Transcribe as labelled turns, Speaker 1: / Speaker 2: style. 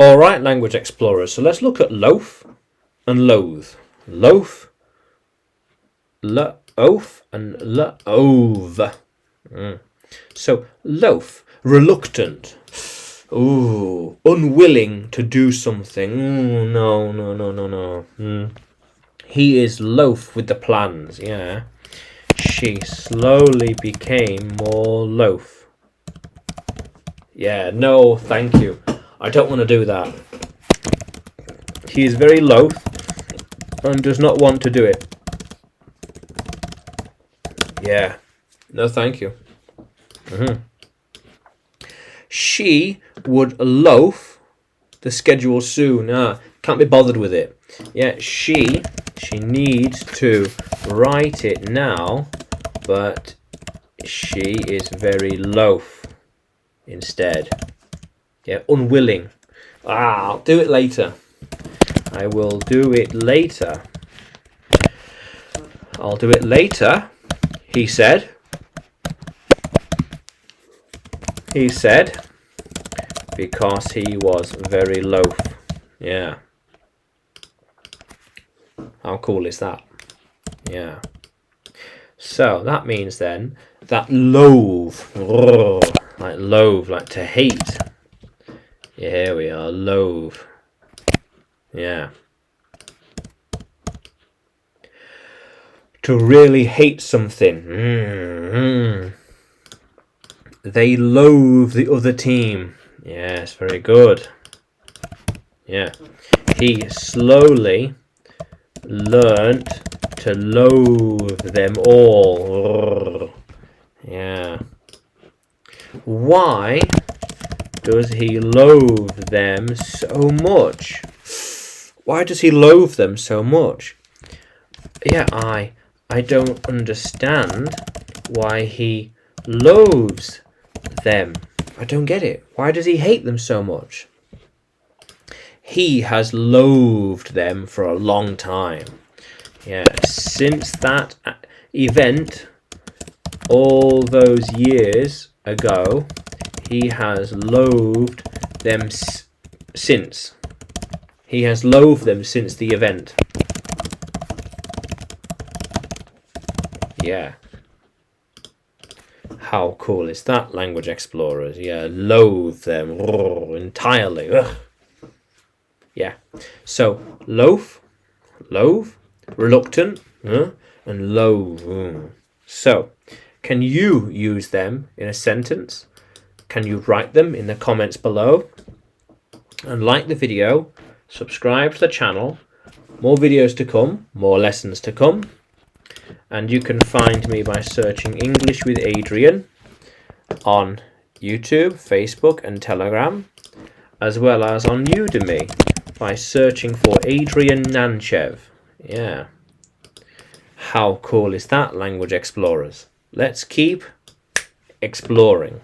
Speaker 1: Alright, language explorers, so let's look at loath and loathe. Loath, loath, and loathe. So, loath, reluctant. Ooh, unwilling to do something. Ooh, no. He is loath with the plans, yeah. She slowly became more loath. Yeah, no, thank you. I don't want to do that. He is very loath and does not want to do it. Yeah, no, thank you. She would loathe the schedule soon. Can't be bothered with it. Yeah, she needs to write it now, but she is very loath instead. Yeah, unwilling. I'll do it later. I will do it later. I'll do it later, he said. He said, because he was very loath. Yeah. How cool is that? Yeah. So that means then that loathe, like loathe, like to hate. Yeah, here we are, loathe. Yeah. To really hate something. They loathe the other team. Yes, very good. Yeah. He slowly learnt to loathe them all. Yeah. Why does he loathe them so much? Why does he loathe them so much? Yeah, I don't understand why he loathes them. I don't get it. Why does he hate them so much? He has loathed them for a long time. Yeah, since that event, all those years ago, he has loathed them since. He has loathed them since the event. Yeah. How cool is that, language explorers? Yeah, loathe them entirely. Ugh. Yeah. So, loath, reluctant, and loathe. So, can you use them in a sentence? Can you write them in the comments below? And like the video, subscribe to the channel. More videos to come, more lessons to come. And you can find me by searching English with Adrian on YouTube, Facebook and Telegram, as well as on Udemy by searching for Adrian Nanchev. Yeah. How cool is that, language explorers? Let's keep exploring.